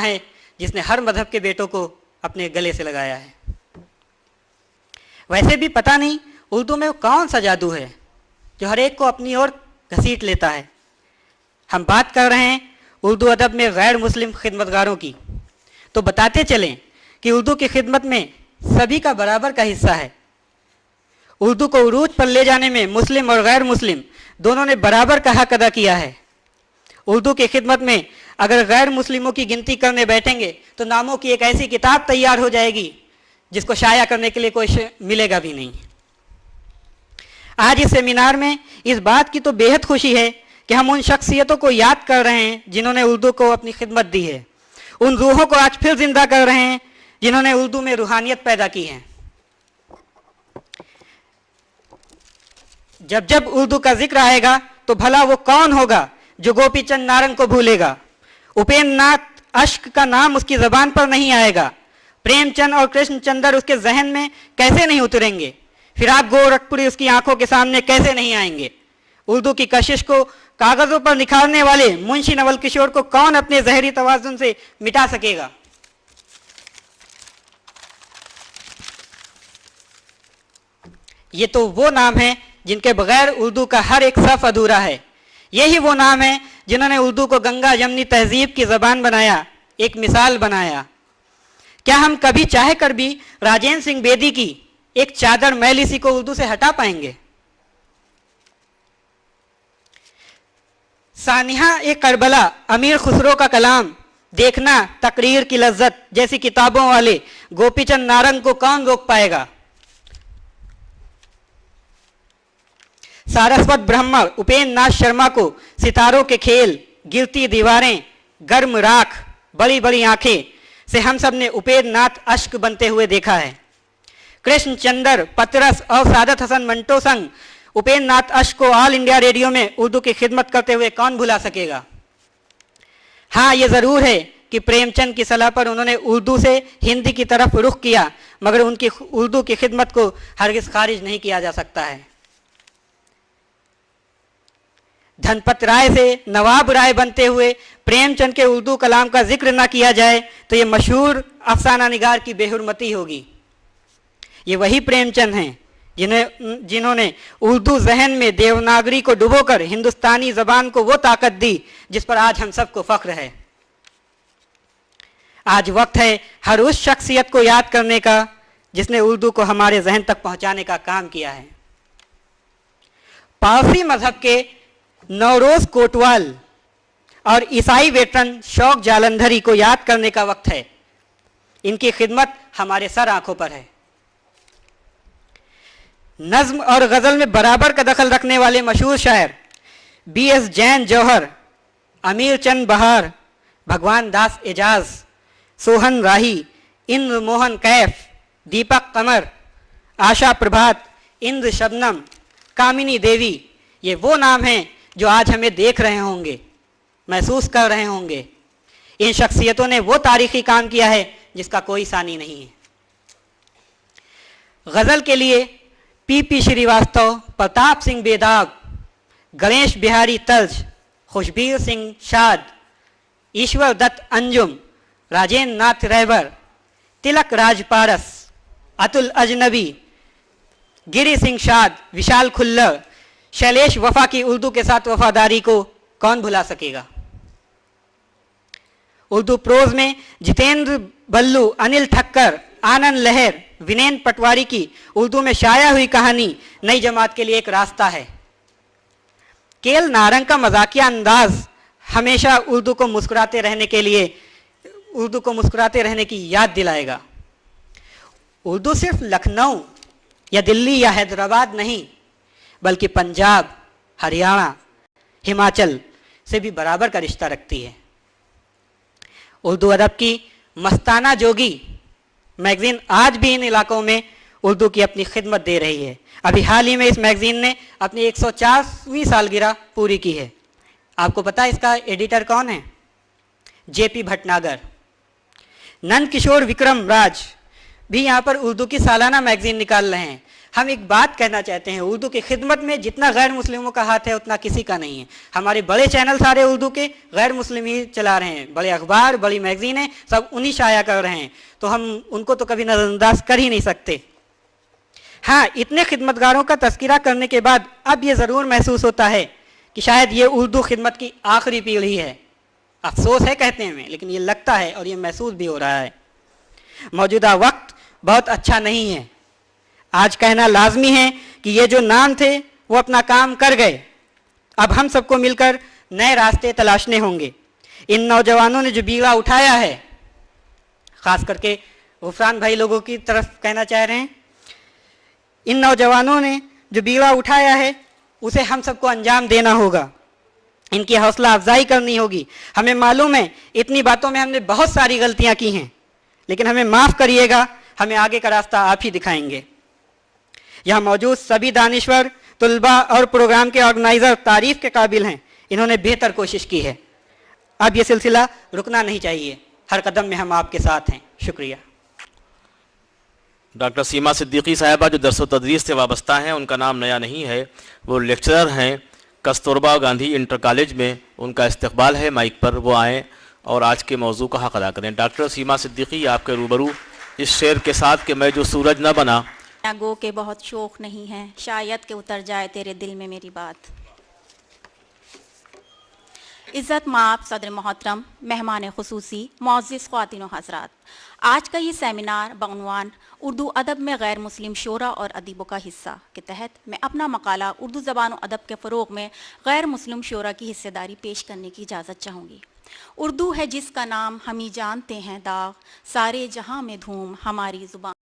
है जिसने हर मजहब के बेटों को अपने गले से लगाया है। वैसे भी पता नहीं उर्दू में कौन सा जादू है जो हर एक को अपनी ओर घसीट लेता है। हम बात कर रहे हैं उर्दू अदब में गैर मुस्लिम खिदमतगारों की, तो बताते चलें कि उर्दू की खिदमत में सभी का बराबर का हिस्सा है। उर्दू को उरूज पर ले जाने में मुस्लिम और गैर मुस्लिम दोनों ने बराबर का हक अदा किया है। उर्दू की खिदमत में अगर गैर मुस्लिमों की गिनती करने बैठेंगे तो नामों की एक ऐसी किताब तैयार हो जाएगी जिसको शाया करने के लिए कोई मिलेगा भी नहीं। आज इस सेमिनार में इस बात की तो बेहद खुशी है कि हम उन शख्सियतों को याद कर रहे हैं जिन्होंने उर्दू को अपनी खिदमत दी है, उन रूहों को आज फिर जिंदा कर रहे हैं जिन्होंने उर्दू में रूहानियत पैदा की है। जब जब उर्दू का जिक्र आएगा तो भला वो कौन होगा जो गोपीचंद नारंग को भूलेगा। उपेंद्र नाथ अश्क का नाम उसकी जबान पर नहीं आएगा। प्रेमचंद और कृष्णचंद्र उसके जहन में कैसे नहीं उतरेंगे। फिराक गोरखपुरी उसकी आंखों के सामने कैसे नहीं आएंगे। उर्दू की कशिश को कागजों पर निखारने वाले मुंशी नवल किशोर को कौन अपने जहरी तवाजुन से मिटा सकेगा। ये तो वो नाम है जिनके बगैर उर्दू का हर एक सफ अधूरा है। यही वो नाम है जिन्होंने उर्दू को गंगा जमनी तहजीब की जबान बनाया, एक मिसाल बनाया। क्या हम कभी चाह कर भी राजेंद्र सिंह बेदी की एक चादर मैली सी को उर्दू से हटा पाएंगे? सानिहा ए करबला, अमीर खुसरो का कलाम, देखना तकरीर की लज्जत जैसी किताबों वाले गोपीचंद नारंग को कौन रोक पाएगा। सारस्वत ब्रह्मण उपेंद्र नाथ शर्मा को सितारों के खेल, गिरती दीवारें, गर्म राख, बड़ी बड़ी आंखें से हम सब ने उपेंद्र नाथ अश्क बनते हुए देखा है। कृष्णचंद्र, पतरस और सादत हसन मंटो संग उपेंद्र नाथ अश्क को ऑल इंडिया रेडियो में उर्दू की खिदमत करते हुए कौन भुला सकेगा। हाँ, ये जरूर है कि प्रेमचंद की सलाह पर उन्होंने उर्दू से हिंदी की तरफ रुख किया, मगर उनकी उर्दू की खिदमत को हरगिज खारिज नहीं किया जा सकता है। धनपत राय से नवाब राय बनते हुए प्रेमचंद के उर्दू कलाम का जिक्र ना किया जाए तो ये मशहूर अफसाना निगार की बेहुरमती होगी। ये वही प्रेमचंद हैं जिन्होंने उर्दू जहन में देवनागरी को डुबोकर हिंदुस्तानी जबान को वो ताकत दी जिस पर आज हम सबको फख्र है। आज वक्त है हर उस शख्सियत को याद करने का जिसने उर्दू को हमारे जहन तक पहुंचाने का काम किया है। पारसी मजहब के नौरोज कोटवाल और ईसाई वेटरन शौक जालंधरी को याद करने का वक्त है। इनकी खिदमत हमारे सर आंखों पर है। नज्म और गजल में बराबर का दखल रखने वाले मशहूर शायर B.S. जैन जौहर, अमीर चंद बहार, भगवान दास एजाज, सोहन राही, इंद्र मोहन कैफ, दीपक कमर, आशा प्रभात, इंद्र शबनम, कामिनी देवी, ये वो नाम हैं जो आज हमें देख रहे होंगे, महसूस कर रहे होंगे। इन शख्सियतों ने वो तारीखी काम किया है जिसका कोई सानी नहीं है। गजल के लिए P.P. श्रीवास्तव, प्रताप सिंह बेदाग, गणेश बिहारी तर्ज, खुशबीर सिंह शाद, ईश्वर दत्त अंजुम, राजेंद्र नाथ रहबर, तिलक राज पारस, अतुल अजनबी, गिरी सिंह शाद, विशाल खुल्लर, शैलेश वफा की उर्दू के साथ वफादारी को कौन भुला सकेगा। उर्दू प्रोज में जितेंद्र बल्लू, अनिल ठक्कर, आनंद लहर, विनेन पटवारी की उर्दू में शाया हुई कहानी नई जमात के लिए एक रास्ता है। केएल नारंग का मजाकिया अंदाज हमेशा उर्दू को मुस्कुराते रहने की याद दिलाएगा। उर्दू सिर्फ लखनऊ या दिल्ली या हैदराबाद नहीं बल्कि पंजाब, हरियाणा, हिमाचल से भी बराबर का रिश्ता रखती है। उर्दू अदब की मस्ताना जोगी मैगजीन आज भी इन इलाकों में उर्दू की अपनी खिदमत दे रही है। अभी हाल ही में इस मैगजीन ने अपनी 104वीं सालगिरह पूरी की है। आपको पता है इसका एडिटर कौन है? JP भटनागर। नंद किशोर विक्रम राज भी यहाँ पर उर्दू की सालाना मैगजीन निकाल रहे हैं। हम एक बात कहना चाहते हैं, उर्दू की खिदमत में जितना गैर मुस्लिमों का हाथ है उतना किसी का नहीं है। हमारे बड़े चैनल सारे उर्दू के गैर मुस्लिम ही चला रहे हैं, बड़े अखबार, बड़ी मैगजीनें सब उन्हीं शाया कर रहे हैं, तो हम उनको तो कभी नज़रअंदाज कर ही नहीं सकते। हाँ, इतने खिदमतगारों का तस्करा करने के बाद अब ये ज़रूर महसूस होता है कि शायद ये उर्दू खिदमत की आखिरी पीढ़ी है। अफसोस है कहते हैं, लेकिन ये लगता है और ये महसूस भी हो रहा है। मौजूदा वक्त बहुत अच्छा नहीं है। आज कहना लाजमी है कि ये जो नाम थे वो अपना काम कर गए। अब हम सबको मिलकर नए रास्ते तलाशने होंगे। इन नौजवानों ने जो बीड़ा उठाया है, ख़ास करके गुफरान भाई लोगों की तरफ कहना चाह रहे हैं, इन नौजवानों ने जो बीड़ा उठाया है उसे हम सबको अंजाम देना होगा। इनकी हौसला अफजाई करनी होगी। हमें मालूम है इतनी बातों में हमने बहुत सारी गलतियां की हैं, लेकिन हमें माफ़ करिएगा, हमें आगे का रास्ता आप ही दिखाएंगे। यहाँ मौजूद सभी दानिश्वर, तुलबा और प्रोग्राम के ऑर्गेनाइज़र तारीफ़ के काबिल हैं। इन्होंने बेहतर कोशिश की है। अब ये सिलसिला रुकना नहीं चाहिए। हर कदम में हम आपके साथ हैं। शुक्रिया। डॉक्टर सीमा सिद्दीकी साहिबा जो दरस व तदरीस से वाबस्ता हैं, उनका नाम नया नहीं है, वो लेक्चरर हैं कस्तूरबा गांधी इंटर कॉलेज में। उनका इस्तकबाल है, माइक पर वो आएँ और आज के मौजू का हक़ अदा करें। डॉक्टर सीमा सिद्दीकी, आपके रूबरू इस शेर के साथ कि मैं जो सूरज न बना गो के बहुत शौक़ नहीं है, शायद के उतर जाए तेरे दिल में मेरी बात। इज़्ज़त माप सदर मोहतरम, मेहमान खुसूसी, मुअज़्ज़िज़ ख़वातीन व हज़रात, आज का ये सेमिनार बउनवान उर्दू अदब में गैर मुस्लिम शोरा और अदीबों का हिस्सा के तहत मैं अपना मकाला उर्दू ज़बान और अदब के फ़रोग़ में गैर मुस्लिम शोरा की हिस्सेदारी पेश करने की इजाज़त चाहूँगी। उर्दू है जिसका नाम हम ही जानते हैं दाग, सारे जहाँ में धूम हमारी ज़ुबान।